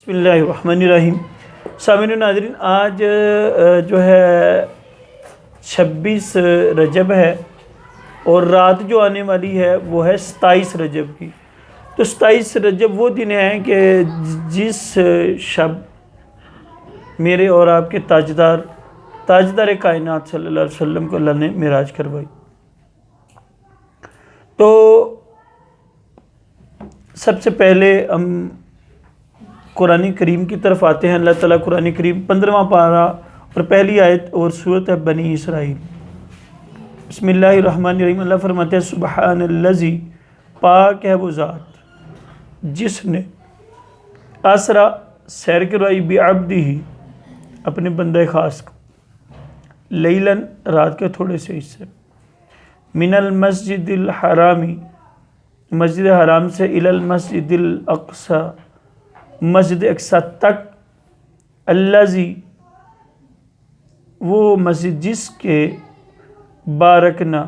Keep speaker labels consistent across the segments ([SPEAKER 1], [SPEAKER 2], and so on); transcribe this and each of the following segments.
[SPEAKER 1] بسم اللہ الرحمن الرحیم۔ سامعین و ناظرین، آج جو ہے 26 رجب ہے اور رات جو آنے والی ہے وہ ہے 27 رجب کی۔ تو 27 رجب وہ دن ہے کہ جس شب میرے اور آپ کے تاجدار کائنات صلی اللہ علیہ وسلم کو اللہ نے معراج کروائی۔ تو سب سے پہلے ہم قرآن کریم کی طرف آتے ہیں۔ اللہ تعالیٰ قرآن کریم 15واں پارہ اور پہلی آیت اور سورۃ بنی اسرائیل۔ بسم اللہ الرحمن الرحیم۔ اللہ فرماتے ہیں سبحان الذی، پاک ہے وہ ذات جس نے اسرا سیر کروائی بعبدہ اپنے بندہ خاص کو، لیلاً رات کے تھوڑے سے حصے، من المسجد الحرامی مسجد حرام سے، الی المسجد الاقصی مسجد اقصی تک، الذی وہ مسجد جس کے بارکنا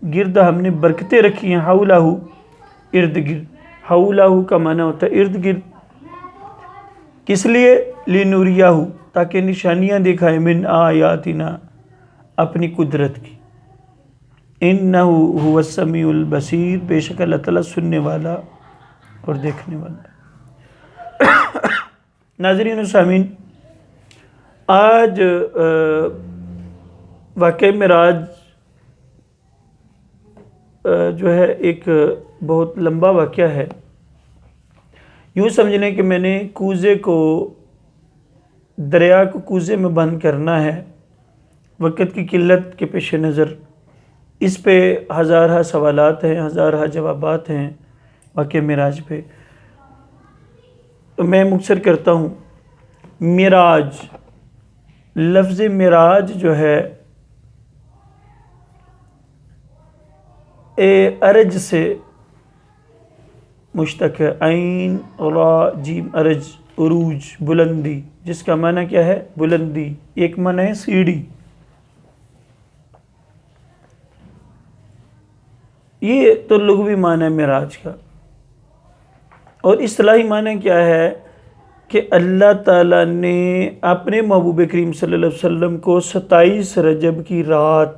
[SPEAKER 1] گرد ہم نے برکتیں رکھی ہیں، حولہ ارد گرد، حولہ کا معنی ہوتا ہے ارد گرد، کس لیے؟ لنوریہ تاکہ نشانیاں دکھائیں، من آیاتنا اپنی قدرت کی، انہ هو السمیع البصیر، بے شک اللہ تعالیٰ سننے والا اور دیکھنے والا ہے۔ ناظرین و سامعین، آج واقعہ معراج جو ہے ایک بہت لمبا واقعہ ہے۔ یوں سمجھ لیں کہ میں نے کوزے کو، دریا کو کوزے میں بند کرنا ہے، وقت کی قلت کے پیش نظر اس پہ ہزارہ سوالات ہیں، ہزارہ جوابات ہیں واقعہ معراج پہ۔ تو میں مختصر کرتا ہوں۔ معراج، لفظ معراج جو ہے ارج سے مشتق ہے، عین را جیم ارج، عروج بلندی، جس کا معنی کیا ہے؟ بلندی۔ ایک معنی ہے سیڑھی۔ یہ تو لغوی معنی ہے معراج کا، اور اصطلاحی معنی کیا ہے کہ اللہ تعالیٰ نے اپنے محبوب کریم صلی اللہ علیہ وسلم کو 27 رجب کی رات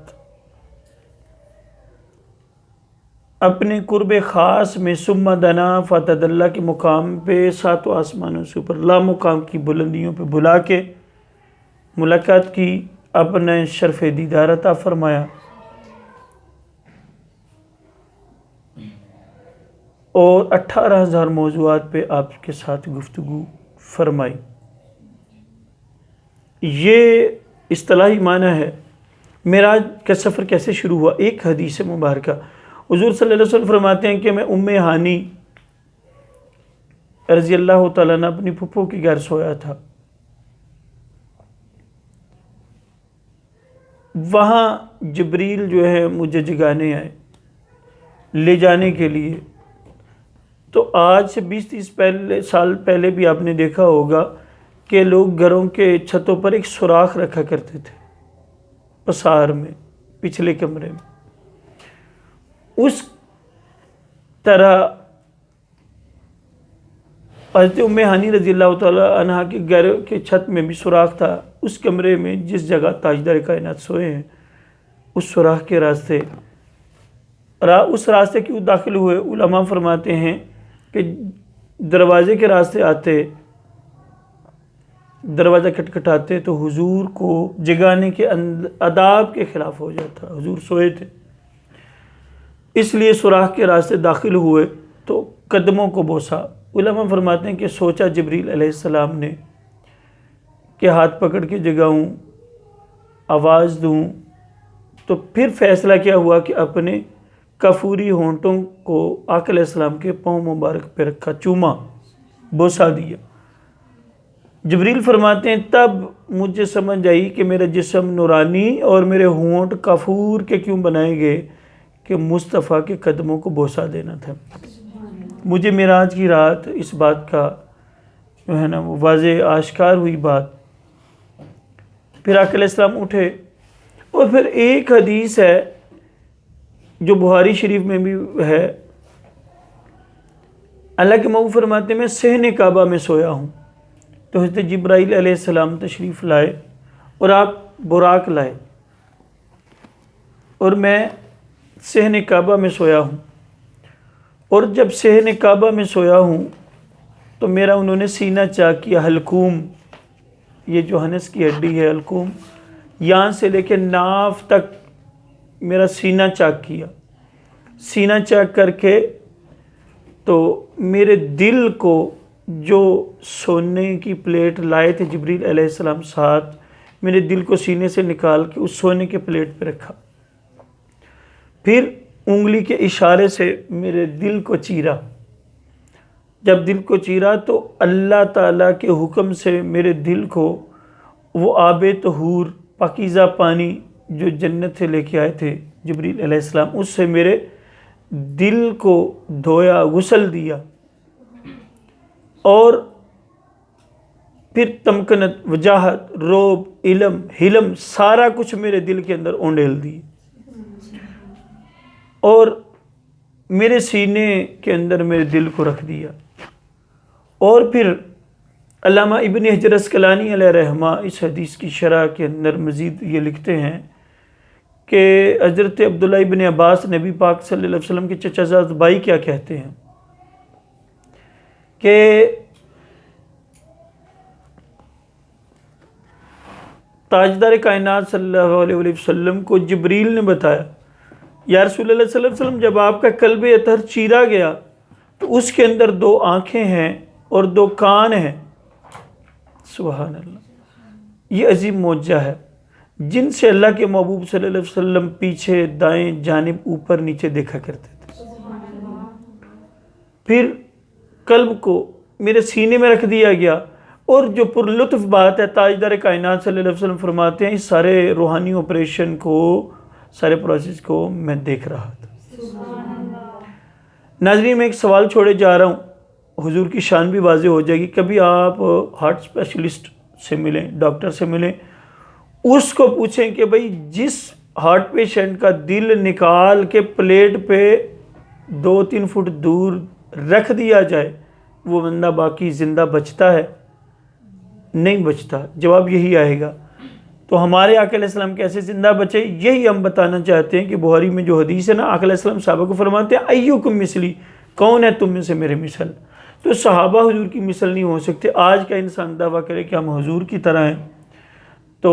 [SPEAKER 1] اپنے قرب خاص میں ثم دنا فتدلی کے مقام پہ، ساتوں آسمانوں سے اوپر لامقام کی بلندیوں پہ بلا کے ملاقات کی، اپنا شرف دیدار عطا فرمایا، اور 18,000 موضوعات پہ آپ کے ساتھ گفتگو فرمائی۔ یہ اصطلاحی معنی ہے۔ معراج کا سفر کیسے شروع ہوا؟ ایک حدیث مبارکہ، حضور صلی اللہ علیہ وسلم فرماتے ہیں کہ میں ہانی رضی اللہ تعالیٰ عنہ اپنی پھپھو کے گھر سویا تھا، وہاں جبریل جو ہے مجھے جگانے آئے لے جانے کے لیے۔ تو آج سے 20-30 سال پہلے بھی آپ نے دیکھا ہوگا کہ لوگ گھروں کے چھتوں پر ایک سوراخ رکھا کرتے تھے، پسار میں، پچھلے کمرے میں۔ اس طرح حضرت ہانی رضی اللہ تعالیٰ عنہ کے گھر کے چھت میں بھی سوراخ تھا۔ اس کمرے میں جس جگہ تاجدار کائنات سوئے ہیں، اس سوراخ کے راستے، اس راستے کیوں داخل ہوئے؟ علماء فرماتے ہیں کہ دروازے کے راستے آتے، دروازہ کھٹکھٹاتے تو حضور کو جگانے کے آداب کے خلاف ہو جاتا، حضور سوئے تھے، اس لیے سوراخ کے راستے داخل ہوئے تو قدموں کو بوسا۔ علماء فرماتے ہیں کہ سوچا جبریل علیہ السلام نے کہ ہاتھ پکڑ کے جگاؤں، آواز دوں، تو پھر فیصلہ کیا ہوا کہ اپنے کفوری ہونٹوں کو آقا علیہ السلام کے پاؤں مبارک پہ رکھا، چوما، بوسا دیا۔ جبریل فرماتے ہیں تب مجھے سمجھ آئی کہ میرا جسم نورانی اور میرے ہونٹ کافور کے کیوں بنائے گئے، کہ مصطفیٰ کے قدموں کو بوسا دینا تھا۔ مجھے معراج کی رات اس بات کا جو ہے نا وہ واضح آشکار ہوئی بات۔ پھر آقا علیہ السلام اٹھے، اور پھر ایک حدیث ہے جو بخاری شریف میں بھی ہے، اللہ کے محبوب فرماتے ہیں میں صحن کعبہ میں سویا ہوں، تو حضرت جبرائیل علیہ السلام تشریف لائے اور آپ براق لائے، اور میں صحن کعبہ میں سویا ہوں، اور جب صحن کعبہ میں سویا ہوں تو میرا انہوں نے سینہ چاک کیا، حلقوم، یہ جو ہنس کی ہڈی ہے حلقوم، یہاں سے لے کے ناف تک میرا سینہ چاک کیا، سینہ چاک کر کے تو میرے دل کو جو سونے کی پلیٹ لائے تھے جبریل علیہ السلام ساتھ، میرے دل کو سینے سے نکال کے اس سونے کے پلیٹ پہ رکھا، پھر انگلی کے اشارے سے میرے دل کو چیرا، جب دل کو چیرا تو اللہ تعالیٰ کے حکم سے میرے دل کو وہ آب طہور پاکیزہ پانی جو جنت سے لے کے آئے تھے جبریل علیہ السلام، اس سے میرے دل کو دھویا، غسل دیا، اور پھر تمکنت، وجاہت، روب، علم، حلم، سارا کچھ میرے دل کے اندر اونڈیل دی، اور میرے سینے کے اندر میرے دل کو رکھ دیا۔ اور پھر علامہ ابن حجر عسقلانی علیہ رحمہ اس حدیث کی شرح کے اندر مزید یہ لکھتے ہیں کہ حضرت عبداللہ ابن عباس نبی پاک صلی اللہ علیہ وسلم کے چچا زاد بھائی کیا کہتے ہیں کہ تاجدار کائنات صلی اللہ علیہ وسلم کو جبریل نے بتایا، یا رسول اللہ صلی اللہ علیہ وسلم جب آپ کا قلب اطہر چیرا گیا تو اس کے اندر 2 آنکھیں ہیں اور 2 کان ہیں، سبحان اللہ، یہ عظیم معجزہ ہے جن سے اللہ کے محبوب صلی اللہ علیہ وسلم پیچھے دائیں جانب اوپر نیچے دیکھا کرتے تھے۔ پھر قلب کو میرے سینے میں رکھ دیا گیا، اور جو پر لطف بات ہے تاجدار کائنات صلی اللہ علیہ وسلم فرماتے ہیں اس سارے روحانی آپریشن کو، سارے پروسیس کو میں دیکھ رہا تھا۔ ناظرین میں ایک سوال چھوڑے جا رہا ہوں، حضور کی شان بھی واضح ہو جائے گی۔ کبھی آپ ہارٹ اسپیشلسٹ سے ملیں، ڈاکٹر سے ملیں، اس کو پوچھیں کہ بھئی جس ہارٹ پیشنٹ کا دل نکال کے پلیٹ پہ 2-3 فٹ دور رکھ دیا جائے وہ بندہ باقی زندہ بچتا ہے؟ نہیں بچتا، جواب یہی آئے گا۔ تو ہمارے آقا علیہ السلام کیسے زندہ بچے، یہی ہم بتانا چاہتے ہیں کہ بخاری میں جو حدیث ہے نا، آقا علیہ السلام صحابہ کو فرماتے ہیں ایوکم مثلی، کون ہے تم میں سے میرے مثل؟ تو صحابہ حضور کی مثل نہیں ہو سکتے۔ آج کا انسان دعویٰ کرے کہ ہم حضور کی طرح ہیں، تو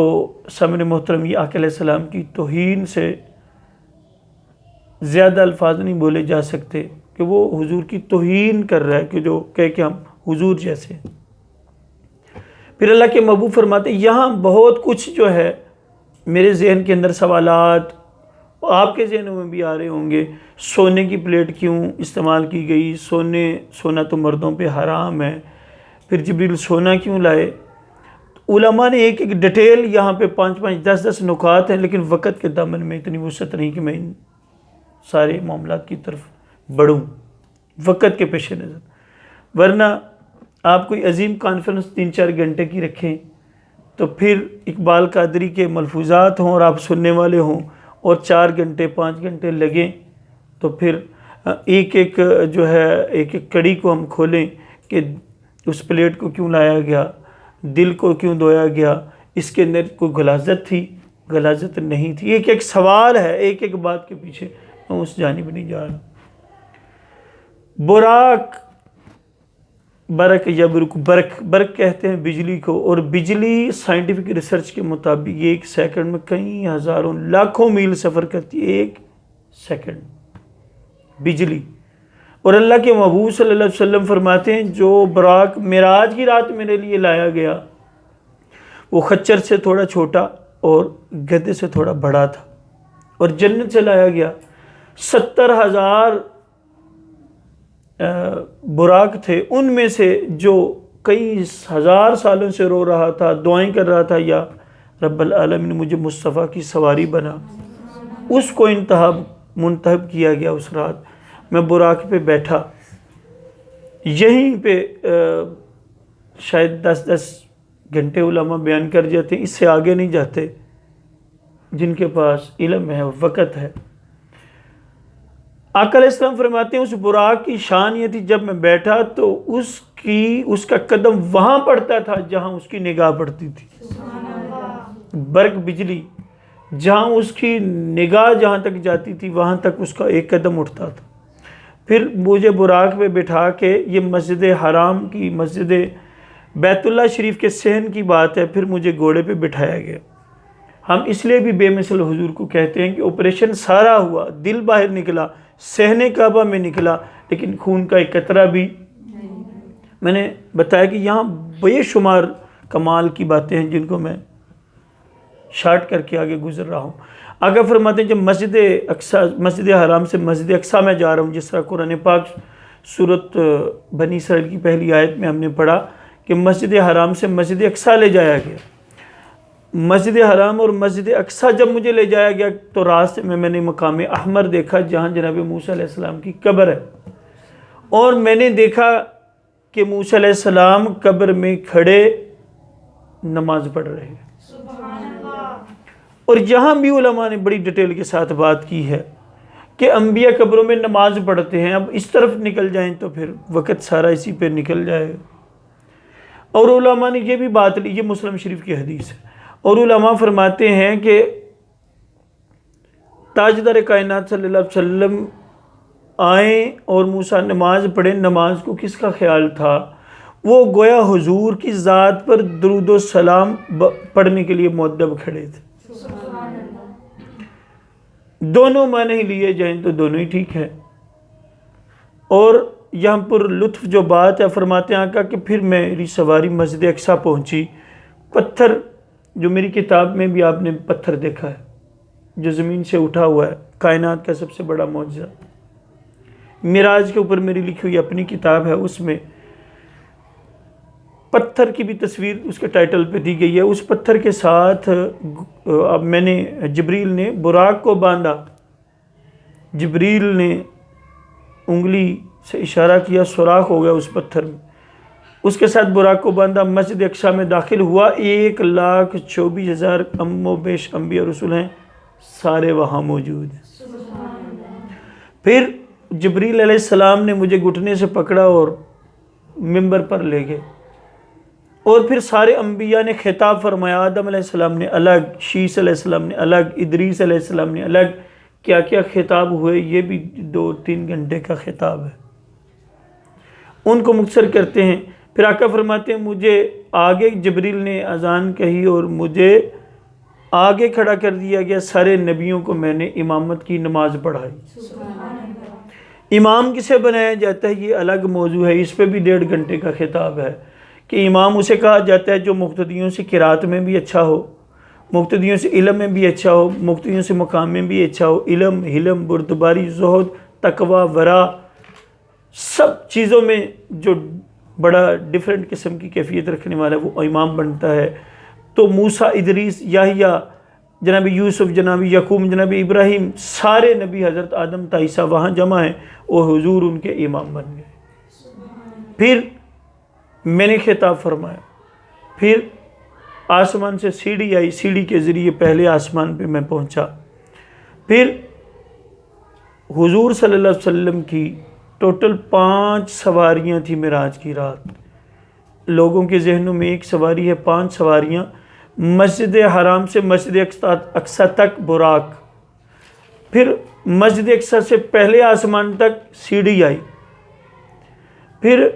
[SPEAKER 1] سامنے محترم یہ آقا علیہ السلام کی توہین سے زیادہ الفاظ نہیں بولے جا سکتے کہ وہ حضور کی توہین کر رہا ہے کہ جو کہے کہ ہم حضور جیسے ہیں۔ پھر اللہ کے محبوب فرماتے ہیں یہاں بہت کچھ جو ہے میرے ذہن کے اندر سوالات آپ کے ذہنوں میں بھی آ رہے ہوں گے، سونے کی پلیٹ کیوں استعمال کی گئی، سونا تو مردوں پہ حرام ہے، پھر جبریل سونا کیوں لائے؟ علماء نے ایک ڈیٹیل یہاں پہ 5-5 10-10 نکات ہیں، لیکن وقت کے دامن میں اتنی وسعت نہیں کہ میں ان سارے معاملات کی طرف بڑھوں وقت کے پیش نظر، ورنہ آپ کوئی عظیم کانفرنس 3-4 گھنٹے کی رکھیں تو پھر اقبال قادری کے ملفوظات ہوں اور آپ سننے والے ہوں اور 4 گھنٹے 5 گھنٹے لگیں، تو پھر ایک جو ہے ایک کڑی کو ہم کھولیں کہ اس پلیٹ کو کیوں لایا گیا، دل کو کیوں دھویا گیا، اس کے اندر کوئی غلاظت تھی، غلاظت نہیں تھی، ایک سوال ہے، ایک بات کے پیچھے، میں اس جانب نہیں جا رہا۔ براق، برق یا برق کہتے ہیں بجلی کو، اور بجلی سائنٹیفک ریسرچ کے مطابق 1 سیکنڈ میں کئی ہزاروں لاکھوں میل سفر کرتی ہے، 1 سیکنڈ بجلی۔ اور اللہ کے محبوب صلی اللہ علیہ وسلم فرماتے ہیں جو براق معراج کی رات میرے لیے لایا گیا وہ خچر سے تھوڑا چھوٹا اور گدھے سے تھوڑا بڑا تھا، اور جنت سے لایا گیا 70,000 براق تھے، ان میں سے جو کئی ہزار سالوں سے رو رہا تھا، دعائیں کر رہا تھا یا رب العالمین مجھے مصطفیٰ کی سواری بنا، اس کو منتخب کیا گیا۔ اس رات میں براق پہ بیٹھا، یہیں پہ شاید 10-10 گھنٹے علماء بیان کر جاتے ہیں، اس سے آگے نہیں جاتے، جن کے پاس علم ہے وقت ہے۔ آقا علیہ السلام فرماتے ہیں اس براق کی شان یہ تھی جب میں بیٹھا تو اس کا قدم وہاں پڑتا تھا جہاں اس کی نگاہ پڑتی تھی، برق بجلی، جہاں اس کی نگاہ جہاں تک جاتی تھی وہاں تک اس کا ایک قدم اٹھتا تھا۔ پھر مجھے براق پہ بٹھا کے، یہ مسجد حرام کی، مسجد بیت اللہ شریف کے صحن کی بات ہے، پھر مجھے گھوڑے پہ بٹھایا گیا۔ ہم اس لیے بھی بے مثل حضور کو کہتے ہیں کہ آپریشن سارا ہوا، دل باہر نکلا، صحن کعبہ میں نکلا، لیکن خون کا ایک قطرہ بھی۔ میں نے بتایا کہ یہاں بے شمار کمال کی باتیں ہیں جن کو میں شارٹ کر کے آگے گزر رہا ہوں۔ آگے فرماتے ہیں جب مسجد حرام سے مسجد اقصیٰ میں جا رہا ہوں، جس طرح قرآن پاک سورۃ بنی اسرائیل کی پہلی آیت میں ہم نے پڑھا کہ مسجد حرام سے مسجد اقصیٰ لے جایا گیا۔ مسجد حرام اور مسجد اقصیٰ جب مجھے لے جایا گیا تو راستے میں نے مقام احمر دیکھا جہاں جناب موسیٰ علیہ السلام کی قبر ہے، اور میں نے دیکھا کہ موسیٰ علیہ السلام قبر میں کھڑے نماز پڑھ رہے ہیں۔ اور یہاں بھی علماء نے بڑی ڈیٹیل کے ساتھ بات کی ہے کہ انبیاء قبروں میں نماز پڑھتے ہیں۔ اب اس طرف نکل جائیں تو پھر وقت سارا اسی پہ نکل جائے گا۔ اور علماء نے یہ بھی بات لی، یہ مسلم شریف کی حدیث ہے، اور علماء فرماتے ہیں کہ تاجدار کائنات صلی اللہ علیہ وسلم آئیں اور موسیٰ نماز پڑھیں، نماز کو کس کا خیال تھا؟ وہ گویا حضور کی ذات پر درود و سلام پڑھنے کے لیے مؤدب کھڑے تھے۔ دونوں معنی لیے جائیں تو دونوں ہی ٹھیک ہے۔ اور یہاں پر لطف جو بات ہے، فرماتے ہیں آقا کہ پھر میری سواری مسجد اقصیٰ پہنچی، پتھر جو میری کتاب میں بھی آپ نے پتھر دیکھا ہے جو زمین سے اٹھا ہوا ہے، کائنات کا سب سے بڑا معجزہ، معراج کے اوپر میری لکھی ہوئی اپنی کتاب ہے، اس میں پتھر کی بھی تصویر اس کے ٹائٹل پہ دی گئی ہے۔ اس پتھر کے ساتھ اب میں نے جبریل نے براق کو باندھا، جبریل نے انگلی سے اشارہ کیا، سوراخ ہو گیا اس پتھر میں، اس کے ساتھ براق کو باندھا، مسجد اقصیٰ میں داخل ہوا۔ 1,24,000 کم و بیش انبیاء رسول ہیں، سارے وہاں موجود ہیں۔ پھر جبریل علیہ السلام نے مجھے گھٹنے سے پکڑا اور ممبر پر لے گئے، اور پھر سارے انبیاء نے خطاب فرمایا۔ آدم علیہ السلام نے الگ، شیس علیہ السلام نے الگ، ادریس علیہ السلام نے الگ، کیا کیا خطاب ہوئے، یہ بھی 2-3 گھنٹے کا خطاب ہے، ان کو مختصر کرتے ہیں۔ پھر آقا فرماتے ہیں مجھے آگے جبریل نے اذان کہی اور مجھے آگے کھڑا کر دیا گیا، سارے نبیوں کو میں نے امامت کی نماز پڑھائی۔ امام کسے بنایا جاتا ہے یہ الگ موضوع ہے، اس پہ بھی 1.5 گھنٹے کا خطاب ہے کہ امام اسے کہا جاتا ہے جو مقتدیوں سے قرات میں بھی اچھا ہو، مقتدیوں سے علم میں بھی اچھا ہو، مقتدیوں سے مقام میں بھی اچھا ہو، علم، حلم، بردباری، زہد، تقوی، ورع، سب چیزوں میں جو بڑا ڈیفرنٹ قسم کی کیفیت رکھنے والا ہے وہ امام بنتا ہے۔ تو موسیٰ، ادریس، یحییٰ، جناب یوسف، جناب یعقوب، جناب ابراہیم، سارے نبی حضرت آدم تا عیسیٰ وہاں جمع ہیں اور حضور ان کے امام بن گئے۔ پھر میں نے خطاب فرمایا، پھر آسمان سے سیڑھی آئی، سیڑھی کے ذریعے پہلے آسمان پہ میں پہنچا۔ پھر حضور صلی اللہ علیہ وسلم کی ٹوٹل 5 سواریاں تھیں معراج کی رات۔ لوگوں کے ذہنوں میں ایک سواری ہے، 5 سواریاں۔ مسجد حرام سے مسجد اقصیٰ تک براق، پھر مسجد اقصیٰ سے پہلے آسمان تک سیڑھی آئی، پھر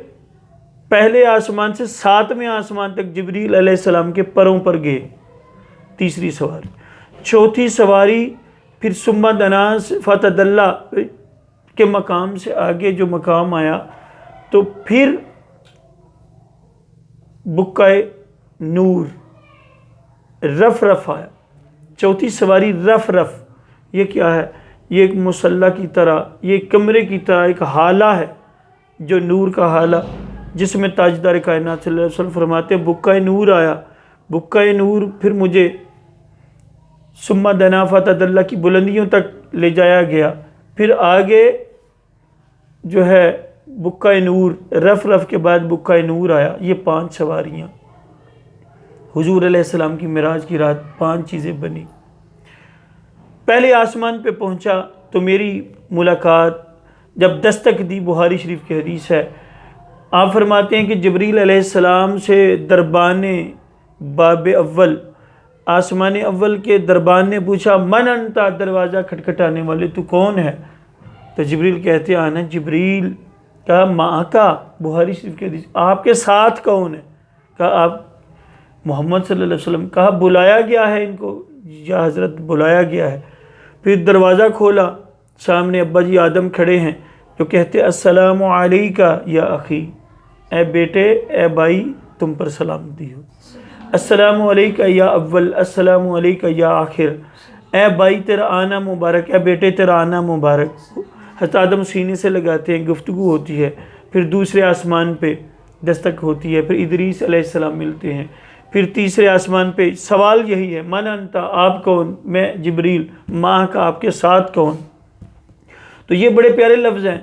[SPEAKER 1] پہلے آسمان سے 7ویں آسمان تک جبریل علیہ السلام کے پروں پر گئے، تیسری سواری۔ چوتھی سواری پھر ثم دنا فتدلی کے مقام سے آگے جو مقام آیا تو پھر بقعہ نور رف رف آیا۔ چوتھی سواری رف رف، یہ کیا ہے؟ یہ ایک مصلی کی طرح، یہ ایک کمرے کی طرح ایک حالہ ہے جو نور کا حالہ، جس میں تاجدار کائنات صلی اللہ علیہ وسلم فرماتے ہیں بقعہ نور آیا۔ بقعہ نور پھر مجھے ثم دنا فتدلی کی بلندیوں تک لے جایا گیا، پھر آگے جو ہے بقعہ نور، رف رف کے بعد بقعہ نور آیا۔ یہ 5 سواریاں حضور علیہ السلام کی معراج کی رات 5 چیزیں بنی۔ پہلے آسمان پہ پہنچا تو میری ملاقات جب دستک دی، بخاری شریف کی حدیث ہے، آپ فرماتے ہیں کہ جبریل علیہ السلام سے دربان باب اول، آسمان اول کے دربان نے پوچھا من انتا، دروازہ کھٹکھٹانے والے تو کون ہے؟ تو جبریل کہتے ہیں آنا جبریل۔ کہا ماں کا، بخاری شریف کی حدیث، آپ کے ساتھ کون ہے؟ کہا آپ محمد صلی اللہ علیہ وسلم۔ کہا بلایا گیا ہے ان کو، یا حضرت بلایا گیا ہے۔ پھر دروازہ کھولا، سامنے ابا جی آدم کھڑے ہیں جو کہتے السلام علیکہ یا اخی، اے بیٹے، اے بھائی، تم پر سلامتی ہو۔ السلام علیکہ یا اول، السلام علیکہ یا آخر، اے بھائی تیرا آنا مبارک، اے بیٹے تیرا آنا مبارک۔ حضرت آدم سینے سے لگاتے ہیں، گفتگو ہوتی ہے، پھر دوسرے آسمان پہ دستک ہوتی ہے، پھر ادریس علیہ السلام ملتے ہیں، پھر تیسرے آسمان پہ سوال یہی ہے من انتا، آپ کون؟ میں جبریل۔ ماں کا، آپ کے ساتھ کون؟ تو یہ بڑے پیارے لفظ ہیں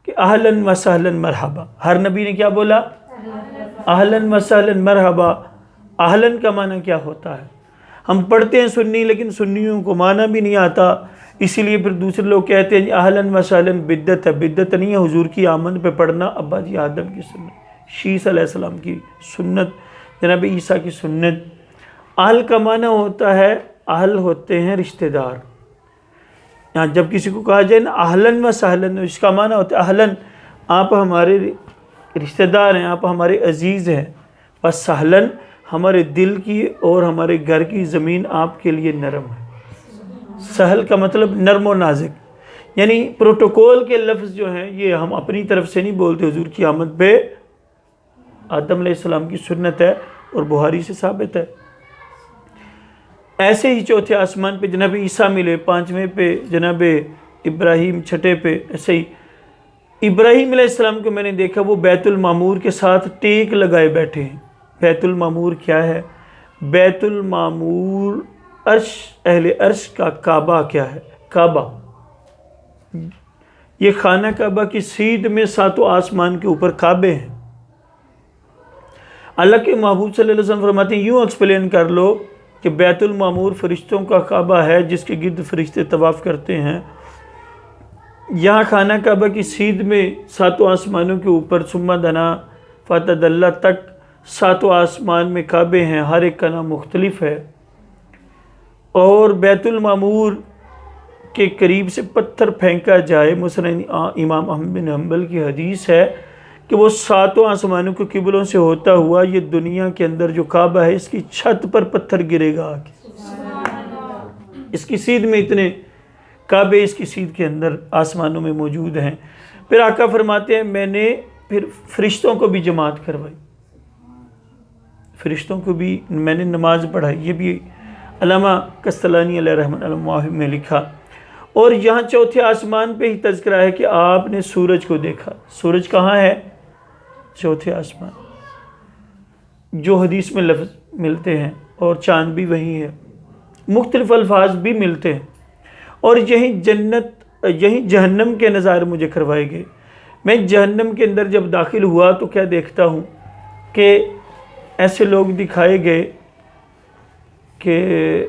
[SPEAKER 1] کہ اہلاً و سہلاً مرحبا۔ ہر نبی نے کیا بولا؟ اہلاً و سہلاً مرحبا۔ اہلاً کا معنی کیا ہوتا ہے؟ ہم پڑھتے ہیں سنی، لیکن سنیوں کو معنی بھی نہیں آتا، اسی لیے پھر دوسرے لوگ کہتے ہیں اہلاً و سہلاً بدعت ہے۔ بدعت نہیں ہے حضور کی آمد پہ پڑھنا، ابا جی آدم کی سنت، شیس علیہ السلام کی سنت، جناب عیسیٰ کی سنت۔ اہل کا معنی ہوتا ہے، اہل ہوتے ہیں رشتہ دار۔ یہاں جب کسی کو کہا جائے نا اہلاً و سہلاً، اس کا معنی ہوتا ہے اہلاً آپ ہمارے رشتہ دار ہیں، آپ ہمارے عزیز ہیں، بس سہلاً ہمارے دل کی اور ہمارے گھر کی زمین آپ کے لیے نرم ہے۔ سہل کا مطلب نرم و نازک، یعنی پروٹوکول کے لفظ جو ہیں یہ ہم اپنی طرف سے نہیں بولتے، حضور کی آمد پہ آدم علیہ السلام کی سنت ہے اور بخاری سے ثابت ہے۔ ایسے ہی چوتھے آسمان پہ جناب عیسیٰ ملے، پانچویں پہ جناب ابراہیم، چھٹے پہ ایسے ہی ابراہیم علیہ السلام کو میں نے دیکھا وہ بیت المعمور کے ساتھ ٹیک لگائے بیٹھے ہیں۔ بیت المعمور کیا ہے؟ بیت المعمور عرش، اہل عرش کا کعبہ کیا ہے؟ کعبہ، یہ خانہ کعبہ کی سیدھ میں ساتوں آسمان کے اوپر کعبے ہیں۔ اللہ کے محبوب صلی اللہ علیہ وسلم فرماتے ہیں یوں ایکسپلین کر لو کہ بیت المعمور فرشتوں کا کعبہ ہے جس کے گرد فرشتے طواف کرتے ہیں۔ یہاں خانہ کعبہ کی سیدھ میں ساتوں آسمانوں کے اوپر ثم دنا فتدلی تک ساتوں آسمان میں کعبے ہیں، ہر ایک کا نام مختلف ہے۔ اور بیت المعمور کے قریب سے پتھر پھینکا جائے، مثلا امام احمد بن حنبل کی حدیث ہے کہ وہ ساتوں آسمانوں کے قبلوں سے ہوتا ہوا یہ دنیا کے اندر جو کعبہ ہے اس کی چھت پر پتھر گرے گا آگے۔ اس کی سیدھ میں اتنے کعبے اس کی سیدھ کے اندر آسمانوں میں موجود ہیں۔ پھر آقا فرماتے ہیں میں نے پھر فرشتوں کو بھی جماعت کروائی، فرشتوں کو بھی میں نے نماز پڑھائی، یہ بھی علامہ قسطلانی علیہ رحمۃ اللہ میں لکھا۔ اور یہاں چوتھے آسمان پہ ہی تذکرہ ہے کہ آپ نے سورج کو دیکھا۔ سورج کہاں ہے؟ چوتھے آسمان، جو حدیث میں لفظ ملتے ہیں، اور چاند بھی وہی ہے، مختلف الفاظ بھی ملتے ہیں۔ اور یہیں جنت، یہیں جہنم کے نظارے مجھے کروائے گئے۔ میں جہنم کے اندر جب داخل ہوا تو کیا دیکھتا ہوں کہ ایسے لوگ دکھائے گئے کہ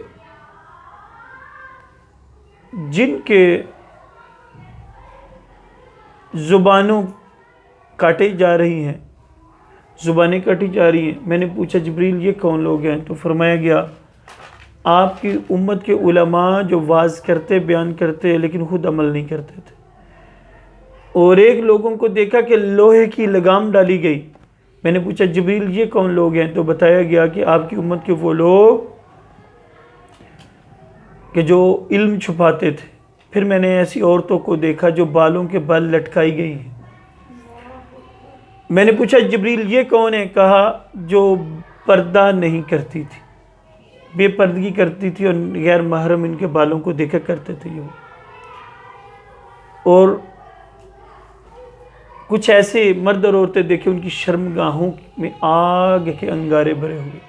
[SPEAKER 1] جن کے زبانوں کاٹی جا رہی ہیں، زبانیں کاٹی جا رہی ہیں۔ میں نے پوچھا جبریل یہ کون لوگ ہیں؟ تو فرمایا گیا آپ کی امت کے علماء جو واعظ کرتے، بیان کرتے لیکن خود عمل نہیں کرتے تھے۔ اور ایک لوگوں کو دیکھا کہ لوہے کی لگام ڈالی گئی۔ میں نے پوچھا جبریل یہ کون لوگ ہیں؟ تو بتایا گیا کہ آپ کی امت کے وہ لوگ کہ جو علم چھپاتے تھے۔ پھر میں نے ایسی عورتوں کو دیکھا جو بالوں کے بال لٹکائی گئی ہیں۔ میں نے پوچھا جبریل یہ کون ہے؟ کہا جو پردہ نہیں کرتی تھی، بے پردگی کرتی تھی اور غیر محرم ان کے بالوں کو دیکھا کرتے تھے یہ۔ اور کچھ ایسے مرد اور عورتیں دیکھے ان کی شرمگاہوں میں آگ کے انگارے بھرے ہوئے،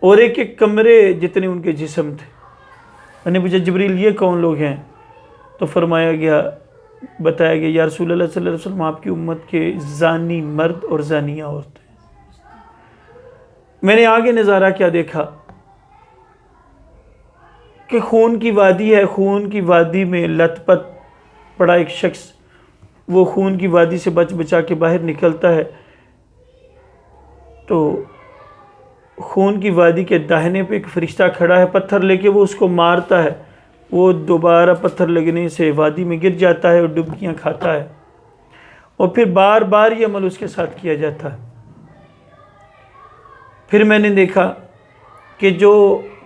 [SPEAKER 1] اور ایک ایک کمرے جتنے ان کے جسم تھے۔ میں نے پوچھا جبریل یہ کون لوگ ہیں؟ تو فرمایا گیا، بتایا گیا یا رسول اللہ صلی اللہ علیہ وسلم آپ کی امت کے زانی مرد اور زانیہ عورتیں۔ میں نے آگے نظارہ کیا دیکھا کہ خون کی وادی ہے، خون کی وادی میں لت پت پڑا ایک شخص وہ خون کی وادی سے بچ بچا کے باہر نکلتا ہے، تو خون کی وادی کے داہنے پہ ایک فرشتہ کھڑا ہے، پتھر لے کے وہ اس کو مارتا ہے، وہ دوبارہ پتھر لگنے سے وادی میں گر جاتا ہے اور ڈبکیاں کھاتا ہے، اور پھر بار بار یہ عمل اس کے ساتھ کیا جاتا ہے۔ پھر میں نے دیکھا کہ جو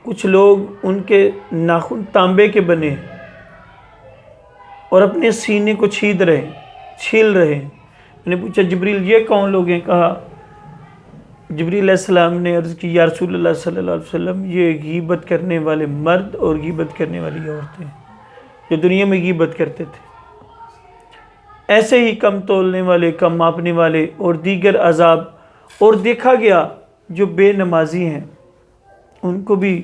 [SPEAKER 1] کچھ لوگ ان کے ناخن تانبے کے بنے ہیں اور اپنے سینے کو چھیل رہے ہیں۔ میں نے پوچھا جبریل یہ کون لوگ ہیں؟ کہا جبریل علیہ السلام نے عرض کی یا رسول اللہ صلی اللہ علیہ وسلم یہ غیبت کرنے والے مرد اور غیبت کرنے والی عورتیں جو دنیا میں غیبت کرتے تھے، ایسے ہی کم تولنے والے، کم ماپنے والے اور دیگر عذاب۔ اور دیکھا گیا جو بے نمازی ہیں ان کو بھی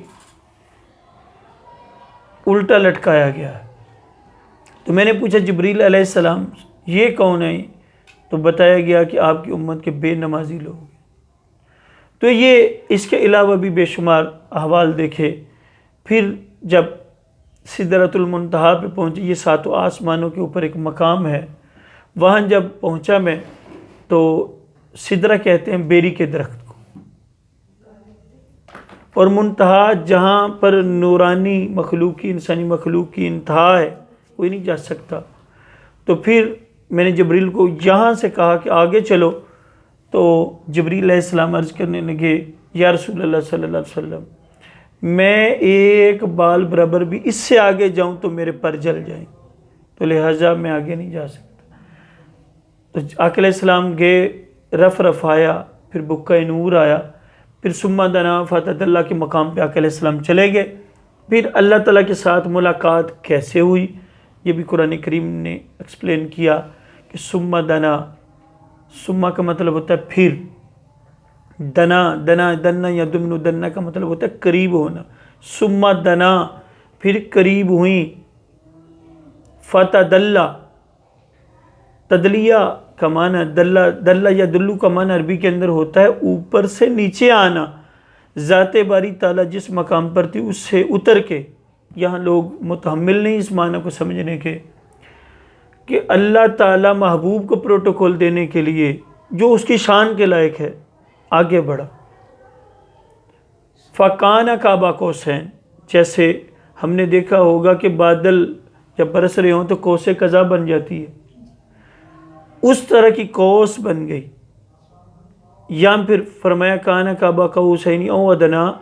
[SPEAKER 1] الٹا لٹکایا گیا ہے۔ تو میں نے پوچھا جبریل علیہ السلام یہ کون ہے؟ تو بتایا گیا کہ آپ کی امت کے بے نمازی لوگ ہیں۔ تو یہ اس کے علاوہ بھی بے شمار احوال دیکھے۔ پھر جب سدرۃ المنتہا پہ پہنچے، یہ ساتوں آسمانوں کے اوپر ایک مقام ہے، وہاں جب پہنچا میں تو سدرہ کہتے ہیں بیری کے درخت کو، اور منتہا جہاں پر نورانی مخلوق کی، انسانی مخلوق کی انتہا ہے، کوئی نہیں جا سکتا۔ تو پھر میں نے جبریل کو یہاں سے کہا کہ آگے چلو، تو جبریل علیہ السلام عرض کرنے لگے یا رسول اللہ صلی اللہ علیہ وسلم میں ایک بال برابر بھی اس سے آگے جاؤں تو میرے پر جل جائیں، تو لہٰذا میں آگے نہیں جا سکتا۔ تو آقا علیہ السلام گئے، رف آیا، پھر بکہ نور آیا، پھر ثم دنا فتدلی کے مقام پہ آقا علیہ السلام چلے گئے۔ پھر اللہ تعالیٰ کے ساتھ ملاقات کیسے ہوئی یہ بھی قرآن کریم نے ایکسپلین کیا کہ ثم دنا، ثم کا مطلب ہوتا ہے پھر، دنا یا دمن دنا کا مطلب ہوتا ہے قریب ہونا، ثم دنا پھر قریب ہوئیں، فتدلی تدلیہ کا معنی دلہ یا دلو کا معنی عربی کے اندر ہوتا ہے اوپر سے نیچے آنا، ذات باری تعالیٰ جس مقام پر تھی اس سے اتر کے۔ یہاں لوگ متحمل نہیں اس معنی کو سمجھنے کے کہ اللہ تعالیٰ محبوب کو پروٹوکول دینے کے لیے جو اس کی شان کے لائق ہے آگے بڑھا۔ فَكَانَ قَابَ قَوْسَيْنِ، جیسے ہم نے دیکھا ہوگا کہ بادل جب برس رہے ہوں تو قوس قزح بن جاتی ہے، اس طرح کی قوس بن گئی۔ یا پھر فرمایا کان قاب قوسین او ادنا،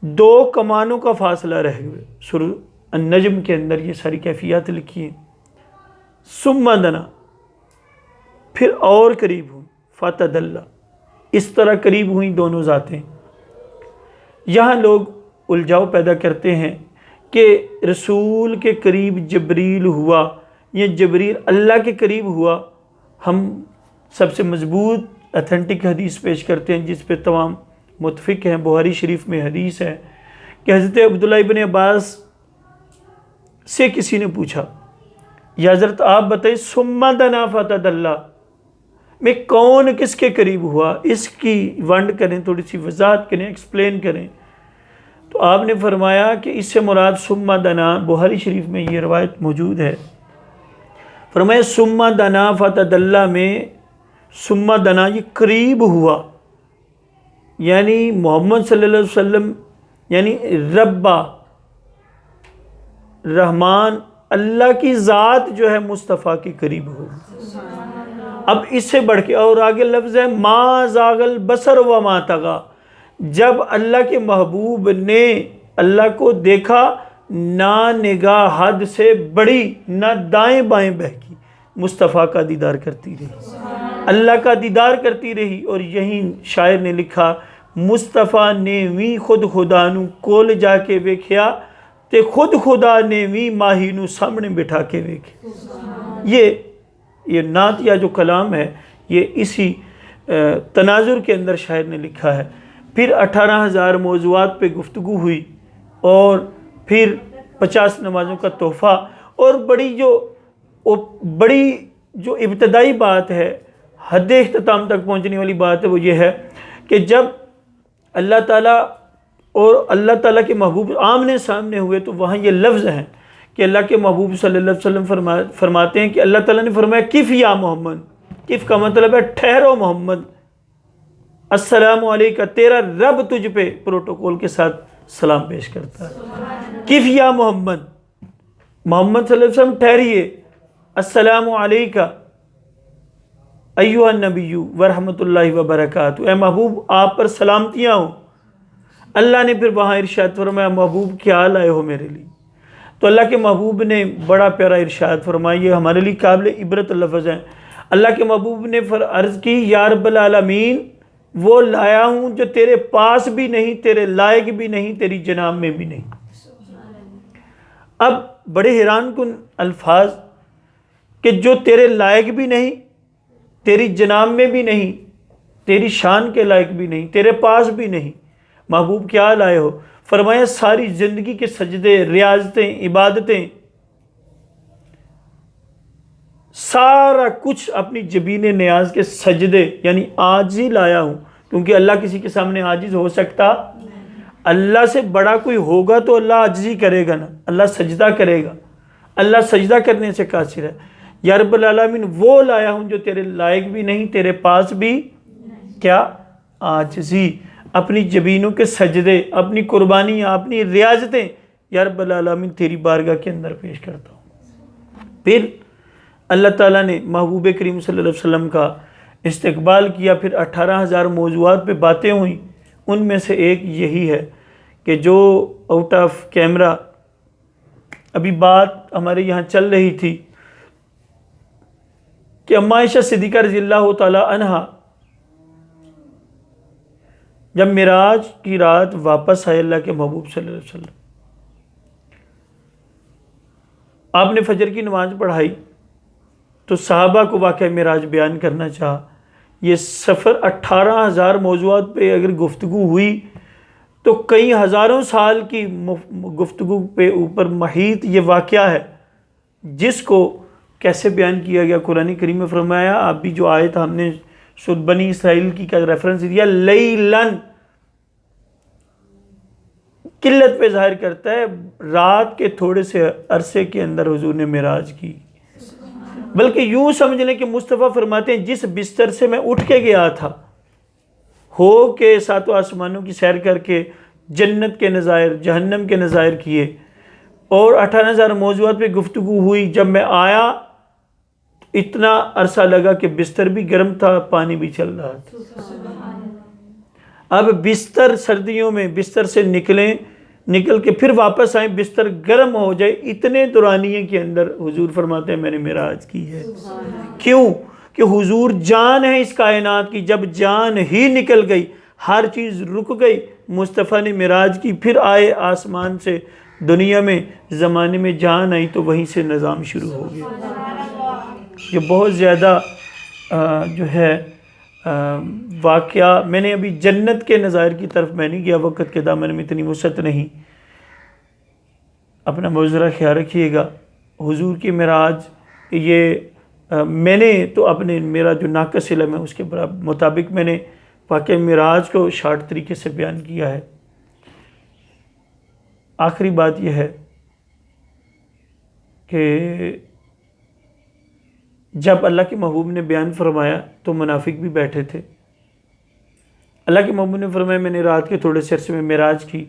[SPEAKER 1] دو کمانوں کا فاصلہ رہ گئے۔ سورہ النجم کے اندر یہ ساری کیفیات لکھی ہیں۔ ثم دنا پھر اور قریب ہوئی، فتدلی اس طرح قریب ہوئیں دونوں ذاتیں۔ یہاں لوگ الجھاؤ پیدا کرتے ہیں کہ رسول کے قریب جبریل ہوا یا جبریل اللہ کے قریب ہوا۔ ہم سب سے مضبوط اتھینٹک حدیث پیش کرتے ہیں جس پہ تمام متفق ہیں، بخاری شریف میں حدیث ہے کہ حضرت عبداللہ ابن عباس سے کسی نے پوچھا یا حضرت آپ بتائیں ثم دنا فتدلی میں کون کس کے قریب ہوا، اس کی ونڈ کریں، تھوڑی سی وضاحت کریں، ایکسپلین کریں۔ تو آپ نے فرمایا کہ اس سے مراد ثم دنا، بخاری شریف میں یہ روایت موجود ہے، فرمایا ثم دنا فتدلی میں ثم دنا یہ قریب ہوا، یعنی محمد صلی اللہ علیہ وسلم یعنی ربا رحمان اللہ کی ذات جو ہے مصطفیٰ کے قریب ہو۔ اب اس سے بڑھ کے اور آگے لفظ ہے ما زاغ البصر وما طغی، جب اللہ کے محبوب نے اللہ کو دیکھا نہ نگاہ حد سے بڑی نہ دائیں بائیں بہکی، مصطفیٰ کا دیدار کرتی رہی، اللہ کا دیدار کرتی رہی۔ اور یہیں شاعر نے لکھا مصطفیٰ نے وی خود خدا نو کول جا کے ویکھیا تے خود خدا نے وی ماہی نو سامنے بٹھا کے ویکھیا۔ یہ نعت یا جو کلام ہے یہ اسی تناظر کے اندر شاعر نے لکھا ہے۔ پھر 18,000 موضوعات پہ گفتگو ہوئی، اور پھر 50 نمازوں کا تحفہ، اور بڑی جو ابتدائی بات ہے، حد اختتام تک پہنچنے والی بات ہے، وہ یہ ہے کہ جب اللہ تعالیٰ اور اللہ تعالیٰ کے محبوب آمنے سامنے ہوئے تو وہاں یہ لفظ ہیں کہ اللہ کے محبوب صلی اللہ علیہ وسلم فرماتے ہیں کہ اللہ تعالیٰ نے فرمایا کف یا محمد، کف کا مطلب ہے ٹھہرو محمد، السلام علیکہ، تیرا رب تجھ پہ پروٹوکول کے ساتھ سلام پیش کرتا ہے، کف یا محمد، محمد صلی اللہ علیہ وسلم ٹھہریے، السلام علیکہ ایھا النبی ورحمۃ اللہ وبرکاتہ، اے محبوب آپ پر سلامتیاں ہوں۔ اللہ نے پھر وہاں ارشاد فرمایا محبوب کیا لائے ہو میرے لیے؟ تو اللہ کے محبوب نے بڑا پیارا ارشاد فرمایا، یہ ہمارے لیے قابل عبرت لفظ ہیں۔ اللہ کے محبوب نے عرض کی یا رب العالمین وہ لایا ہوں جو تیرے پاس بھی نہیں، تیرے لائق بھی نہیں، تیری جناب میں بھی نہیں۔ اب بڑے حیران کن الفاظ کہ جو تیرے لائق بھی نہیں، تیری جناب میں بھی نہیں، تیری شان کے لائق بھی نہیں، تیرے پاس بھی نہیں، محبوب کیا لائے ہو؟ فرمایا ساری زندگی کے سجدے، ریاضتیں، عبادتیں، سارا کچھ اپنی جبین نیاز کے سجدے، یعنی عاجزی لایا ہوں، کیونکہ اللہ کسی کے سامنے عاجز ہو سکتا؟ اللہ سے بڑا کوئی ہوگا تو اللہ عاجزی کرے گا نا، اللہ سجدہ کرے گا، اللہ سجدہ کرنے سے قاصر ہے۔ یا رب العالمین وہ لایا ہوں جو تیرے لائق بھی نہیں، تیرے پاس بھی کیا؟ عاجزی، اپنی جبینوں کے سجدے، اپنی قربانیاں، اپنی ریاضتیں یا رب العالمین تیری بارگاہ کے اندر پیش کرتا ہوں۔ پھر اللہ تعالیٰ نے محبوب کریم صلی اللہ علیہ وسلم کا استقبال کیا، پھر 18,000 موضوعات پہ باتیں ہوئیں، ان میں سے ایک یہی ہے کہ جو آؤٹ آف کیمرہ ابھی بات ہمارے یہاں چل رہی تھی کہ اماں عائشہ صدیقہ رضی اللہ تعالیٰ عنہا جب معراج کی رات واپس آئے اللہ کے محبوب صلی اللہ علیہ وسلم، آپ نے فجر کی نماز پڑھائی تو صحابہ کو واقعہ معراج بیان کرنا چاہا۔ یہ سفر 18,000 موضوعات پہ اگر گفتگو ہوئی تو کئی ہزاروں سال کی گفتگو پہ اوپر محیط یہ واقعہ ہے، جس کو کیسے بیان کیا گیا؟ قرآن کریم میں فرمایا، آپ بھی جو آیت ہم نے سورۃ بنی اسرائیل کی کا ریفرنس دیا، لیلن، قلت پہ ظاہر کرتا ہے رات کے تھوڑے سے عرصے کے اندر حضور نے معراج کی۔ بلکہ یوں سمجھ لیں کہ مصطفیٰ فرماتے ہیں جس بستر سے میں اٹھ کے گیا تھا، ہو کے ساتوں آسمانوں کی سیر کر کے جنت کے نظائر، جہنم کے نظائر کیے، اور 18,000 موضوعات پہ گفتگو ہوئی، جب میں آیا اتنا عرصہ لگا کہ بستر بھی گرم تھا، پانی بھی چل رہا تھا۔ اب بستر سردیوں میں بستر سے نکل کے پھر واپس آئیں، بستر گرم ہو جائے، اتنے دورانیے کے اندر حضور فرماتے ہیں میں نے معراج کی ہے۔ کیوں؟ کہ حضور جان ہے اس کائنات کی، جب جان ہی نکل گئی، ہر چیز رک گئی، مصطفیٰ نے معراج کی، پھر آئے آسمان سے دنیا میں، زمانے میں جان آئی تو وہیں سے نظام شروع ہو گیا۔ یہ بہت زیادہ جو ہے واقعہ، میں نے ابھی جنت کے نظائر کی طرف میں نہیں گیا، وقت کے دامن میں اتنی وسعت نہیں، اپنا معذرہ خیال رکھیے گا۔ حضور کی معراج یہ میں نے تو اپنے میرا جو ناقص علم ہے اس کے مطابق میں نے واقعہ معراج کو شارٹ طریقے سے بیان کیا ہے۔ آخری بات یہ ہے کہ جب اللہ کے محبوب نے بیان فرمایا تو منافق بھی بیٹھے تھے۔ اللہ کے محبوب نے فرمایا میں نے رات کے تھوڑے سے عرصے میں معراج کی،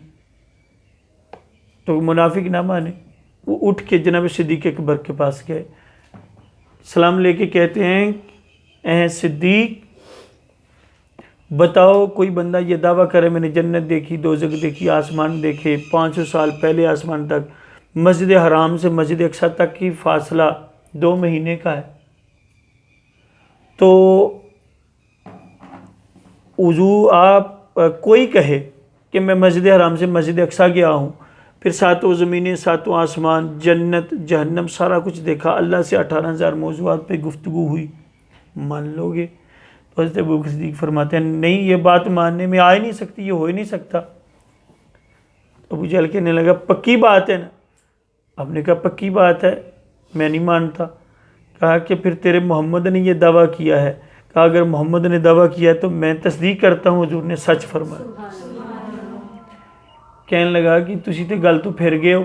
[SPEAKER 1] تو منافق نہ مانے، وہ اٹھ کے جناب صدیق اکبر کے پاس گئے، سلام لے کے کہتے ہیں اے صدیق بتاؤ کوئی بندہ یہ دعویٰ کرے میں نے جنت دیکھی، دوزخ دیکھی، آسمان دیکھے، 500 سال پہلے آسمان تک، مسجد حرام سے مسجد اقصی تک کی فاصلہ 2 مہینے کا ہے، تو حضور آپ کوئی کہے کہ میں مسجد حرام سے مسجد اقصی گیا ہوں، پھر 7 زمینیں 7 آسمان، جنت جہنم سارا کچھ دیکھا، اللہ سے 18,000 موضوعات پہ گفتگو ہوئی، مان لو گے؟ تو حضرت ابوبکر صدیق فرماتے ہیں نہیں، یہ بات ماننے میں آ ہی نہیں سکتی، یہ ہو ہی نہیں سکتا۔ ابو جہل کہنے لگا پکی بات ہے نا؟ آپ نے کہا پکی بات ہے، میں نہیں مانتا۔ کہا کہ پھر تیرے محمد نے یہ دعویٰ کیا ہے؟ کہا اگر محمد نے دعویٰ کیا ہے تو میں تصدیق کرتا ہوں، حضور نے سچ فرمایا۔ کہنے لگا کہ تسی تے گل تو پھر گئے ہو،